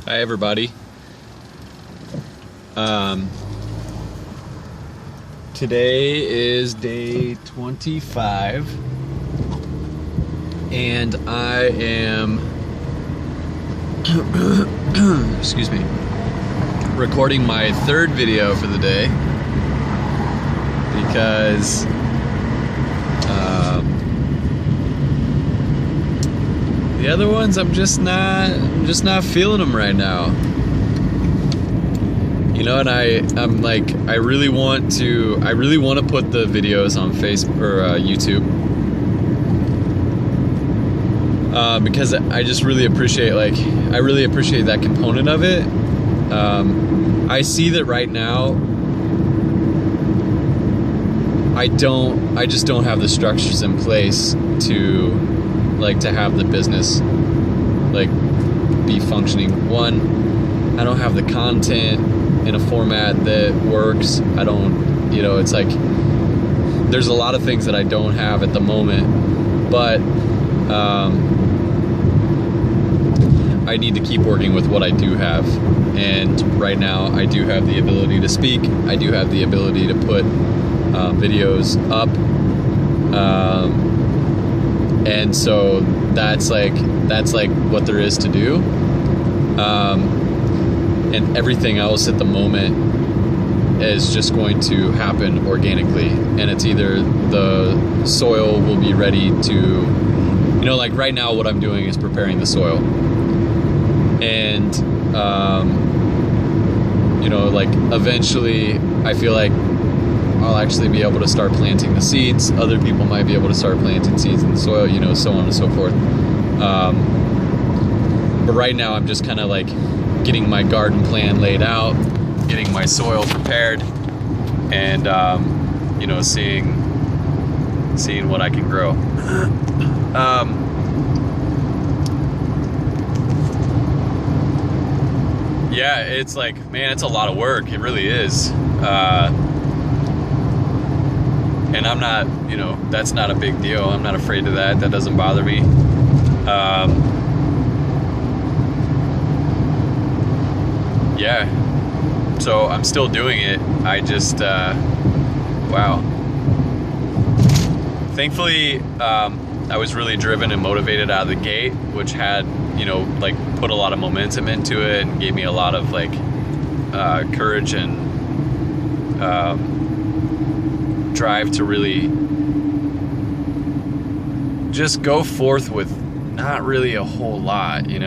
Hi everybody. Today is day 25 and I am excuse me, recording my third video for the day because the other ones I'm just not feeling them right now. You know, and I'm like, I really want to put the videos on Facebook or YouTube, because I just really appreciate that component of it. I see that right now I just don't have the structures in place to have the business be functioning. One, I don't have the content in a format that works. I don't, it's like there's a lot of things that I don't have at the moment, but I need to keep working with what I do have. And right now I do have the ability to speak. I do have the ability to put videos up. And so that's like what there is to do. And everything else at the moment is just going to happen organically. And it's either the soil will be ready to, like right now what I'm doing is preparing the soil. And, eventually I feel like I'll actually be able to start planting the seeds. Other people might be able to start planting seeds in the soil, so on and so forth. But right now I'm just kind of getting my garden plan laid out, getting my soil prepared, and seeing what I can grow. Yeah, it's man, it's a lot of work. It really is. And I'm not, that's not a big deal. I'm not afraid of that. That doesn't bother me. Yeah, so I'm still doing it. I just, wow. Thankfully, I was really driven and motivated out of the gate, which had, put a lot of momentum into it and gave me a lot of courage and drive to really just go forth with not really a whole lot, and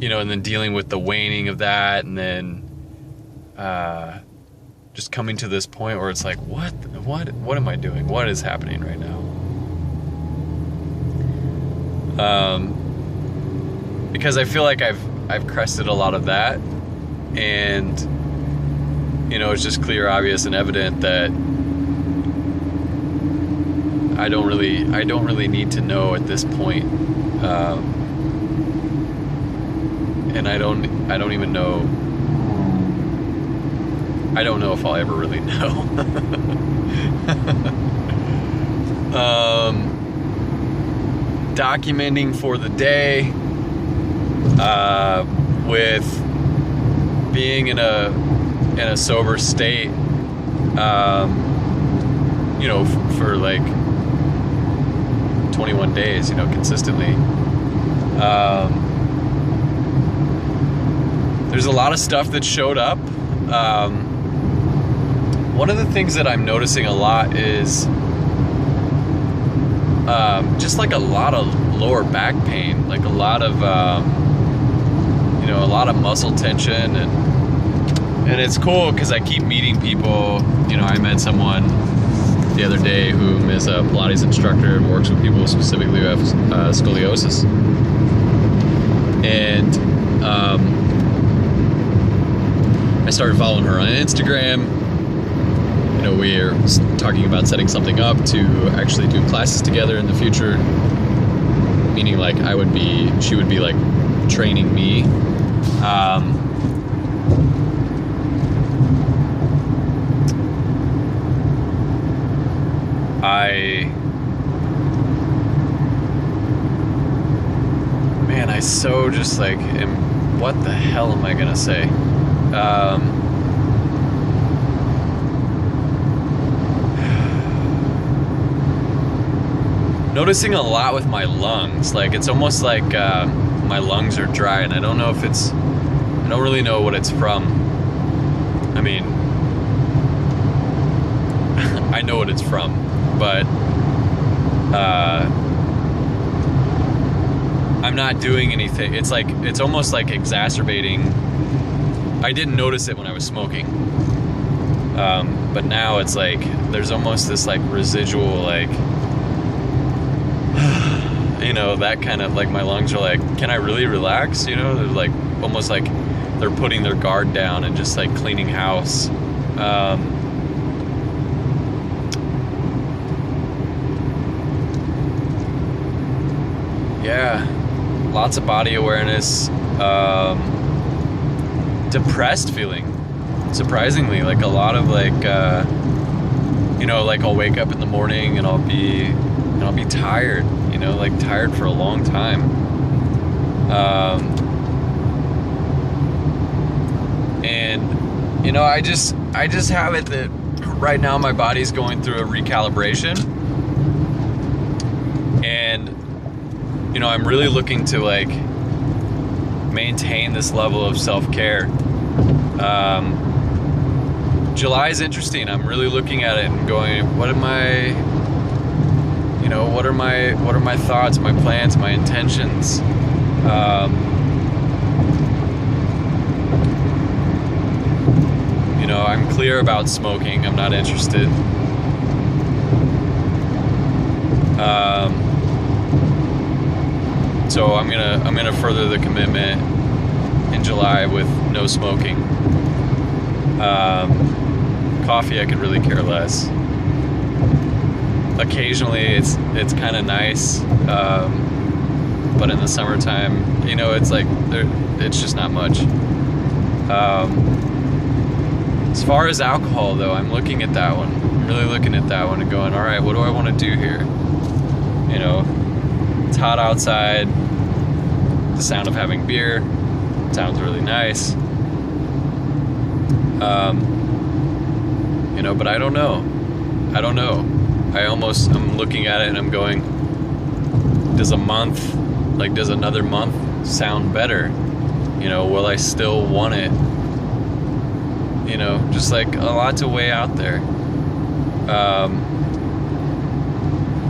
and then dealing with the waning of that, and then just coming to this point where it's like, what am I doing? What is happening right now? Because I feel like I've crested a lot of that, and it's just clear, obvious, and evident that I don't really need to know at this point. And I don't even know. I don't know if I'll ever really know. Documenting for the day, with being in a sober state, for 21 days, consistently. There's a lot of stuff that showed up. One of the things that I'm noticing a lot is just a lot of lower back pain, a lot of a lot of muscle tension, and it's cool because I keep meeting people. I met someone the other day who is a Pilates instructor and works with people specifically who have scoliosis. And I started following her on Instagram. We're talking about setting something up to actually do classes together in the future. Meaning she would be training me. I so just like what the hell am I gonna say? Noticing a lot with my lungs. Like it's almost like my lungs are dry, and I don't know if it's, I don't really know what it's from. I mean, I know what it's from, but I'm not doing anything. It's like, it's almost like exacerbating. I didn't notice it when I was smoking, but now it's like there's almost this like residual, like, you know, that kind of like, my lungs are like, can I really relax? You know, they're like almost like they're putting their guard down and just like cleaning house. Yeah, lots of body awareness. Depressed feeling, surprisingly, like a lot of like, you know, like I'll wake up in the morning and I'll be tired, you know, like tired for a long time. And you know, I just have it that right now my body's going through a recalibration, and you know, I'm really looking to like maintain this level of self-care. July is interesting. I'm really looking at it and going, what am I, you know, what are my thoughts, my plans, my intentions? You know, I'm clear about smoking. I'm not interested. So I'm gonna further the commitment in July with no smoking. Coffee, I could really care less. Occasionally, it's kind of nice, but in the summertime, you know, it's like it's just not much. As far as alcohol, though, I'm looking at that one. I'm really looking at that one and going, all right, what do I want to do here? You know, it's hot outside. The sound of having beer sounds really nice. You know, but I don't know. I'm looking at it and I'm going, does another month sound better? You know, will I still want it? You know, just like a lot to weigh out there.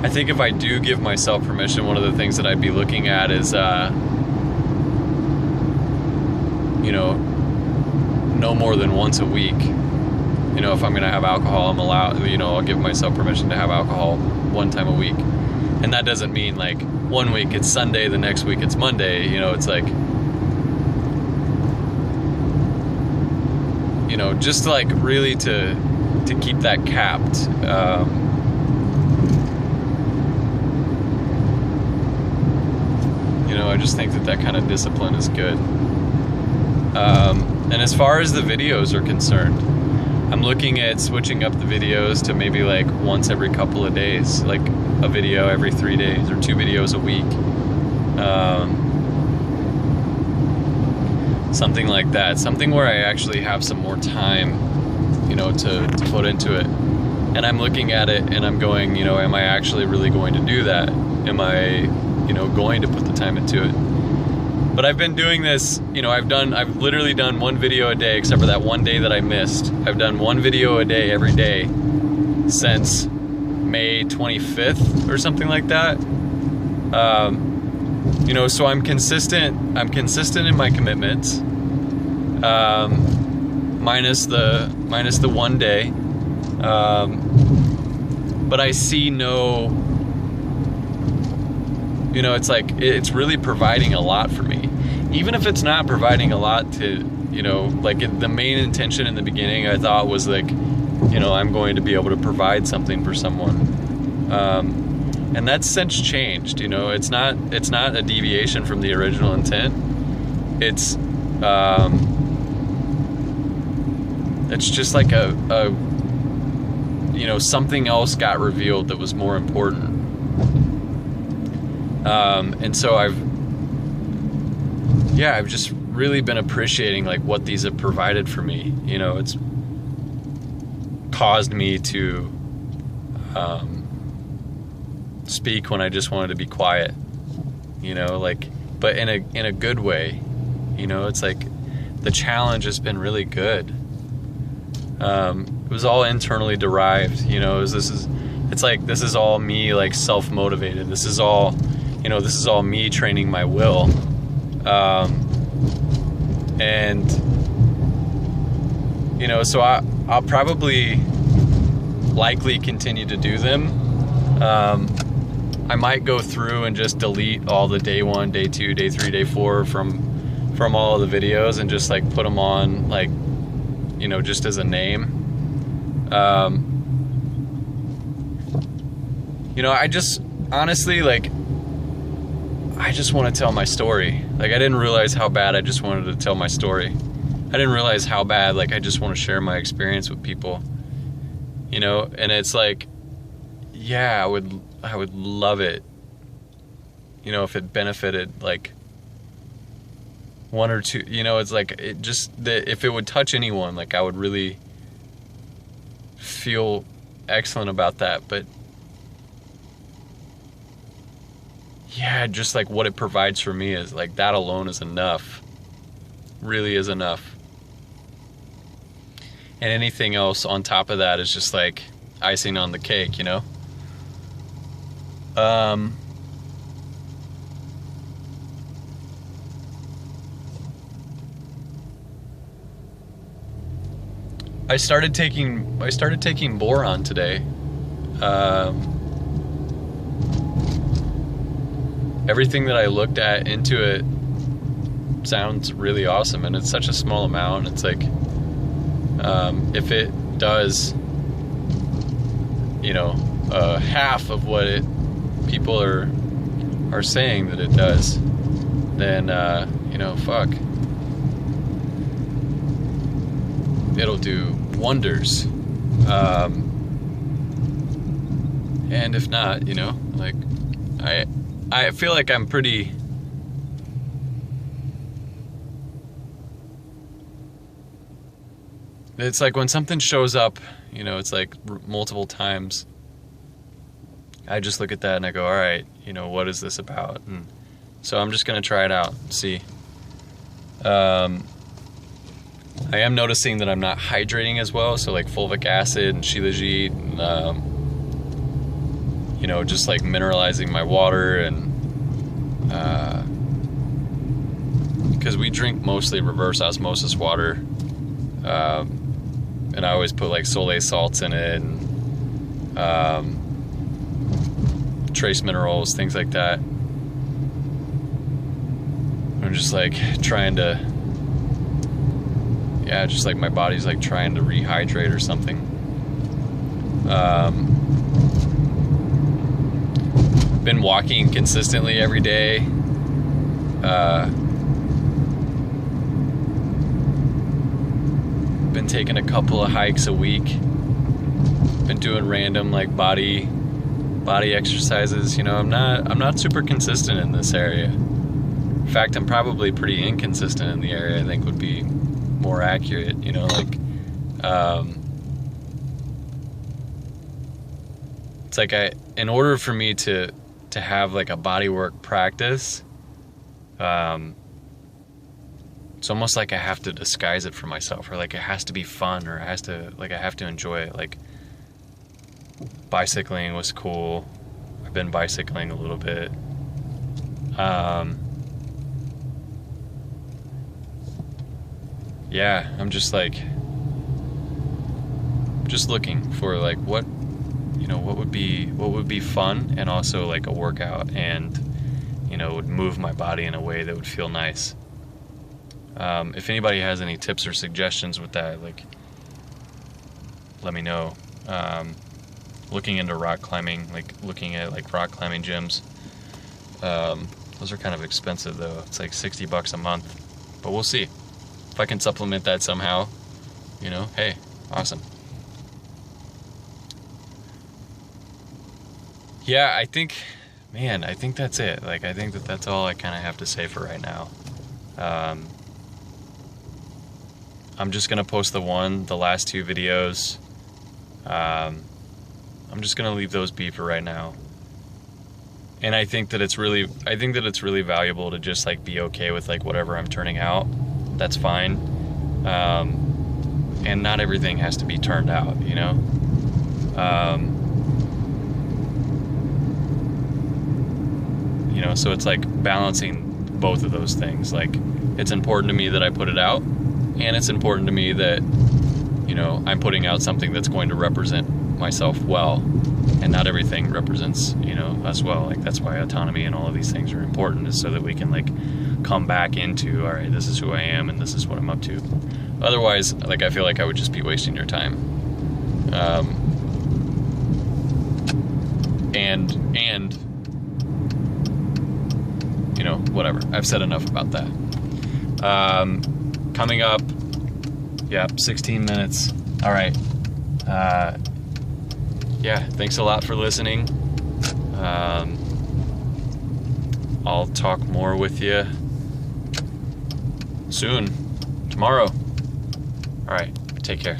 I think if I do give myself permission, one of the things that I'd be looking at is, you know, no more than once a week. You know, if I'm gonna have alcohol, I'm allowed, you know, I'll give myself permission to have alcohol one time a week. And that doesn't mean like one week it's Sunday, the next week it's Monday. You know, it's like, you know, just like really to keep that capped. You know, I just think that kind of discipline is good. And as far as the videos are concerned, I'm looking at switching up the videos to maybe like once every couple of days, like a video every 3 days or 2 videos a week. Something like that. Something where I actually have some more time, you know, to put into it. And I'm looking at it and I'm going, you know, am I actually really going to do that? Am I, you know, going to put the time into it? But I've been doing this, you know, I've literally done 1 video a day, except for that one day that I missed. I've done 1 video a day every day since May 25th or something like that. You know, so I'm consistent in my commitments, minus the 1 day. But I see no, you know, it's like, it's really providing a lot for me. Even if it's not providing a lot to, you know, like the main intention in the beginning I thought was like, you know, I'm going to be able to provide something for someone. And that's since changed, you know, it's not a deviation from the original intent. It's just like a you know, something else got revealed that was more important. And so yeah, I've just really been appreciating like what these have provided for me. You know, it's caused me to speak when I just wanted to be quiet, you know, like, but in a good way. You know, it's like the challenge has been really good. It was all internally derived, you know. This is all me, like, self-motivated. This is all me training my will. And you know, so I'll probably likely continue to do them. I might go through and just delete all the day 1, day 2, day 3, day 4 from all of the videos and just like put them on, like, you know, just as a name. You know, I just honestly, like, I just want to tell my story. Like, I didn't realize how bad I just wanted to tell my story. I didn't realize how bad, like, I just want to share my experience with people. You know, and it's like, yeah, I would love it, you know, if it benefited like one or two, you know, it's like, it just, if it would touch anyone, like, I would really feel excellent about that. But yeah, just like what it provides for me is like, that alone is enough, really is enough. And anything else on top of that is just like icing on the cake, you know? I started taking boron today. Everything that I looked at into it sounds really awesome, and it's such a small amount. It's like, if it does, you know, half of what people are saying that it does, then you know, fuck, it'll do wonders. And if not, you know, like, I feel like I'm pretty, it's like when something shows up, you know, it's like multiple times, I just look at that and I go, all right, you know, what is this about? And so I'm just going to try it out and see. I am noticing that I'm not hydrating as well. So like fulvic acid and shilajit and, you know, just like mineralizing my water, and because we drink mostly reverse osmosis water, and I always put like Soleil salts in it, and trace minerals, things like that. I'm just like trying to, yeah, just like my body's like trying to rehydrate or something. Been walking consistently every day. Been taking a couple of hikes a week. Been doing random like body exercises. You know, I'm not super consistent in this area. In fact, I'm probably pretty inconsistent in the area, I think would be more accurate. You know, like, it's like in order for me to have like a bodywork practice, it's almost like I have to disguise it for myself, or like it has to be fun, or I have to enjoy it. Like, bicycling was cool. I've been bicycling a little bit. Yeah, I'm just like, just looking for like what would be fun, and also like a workout, and, you know, would move my body in a way that would feel nice. If anybody has any tips or suggestions with that, like, let me know. Looking into rock climbing, like looking at like rock climbing gyms. Those are kind of expensive though. It's like $60 a month, but we'll see if I can supplement that somehow. You know, hey, awesome. Yeah, I think that's it. Like, I think that's all I kind of have to say for right now. I'm just gonna post the last 2 videos. I'm just gonna leave those be for right now. And I think that it's really valuable to just like be okay with like whatever I'm turning out. That's fine. And not everything has to be turned out, you know? You know, so it's like balancing both of those things. Like, it's important to me that I put it out, and it's important to me that, you know, I'm putting out something that's going to represent myself well, and not everything represents, you know, us well. Like, that's why autonomy and all of these things are important, is so that we can like come back into, all right, this is who I am and this is what I'm up to. Otherwise, like, I feel like I would just be wasting your time. And you know, whatever. I've said enough about that. Coming up, 16 minutes. All right. Yeah, thanks a lot for listening. I'll talk more with you soon, tomorrow. All right, take care.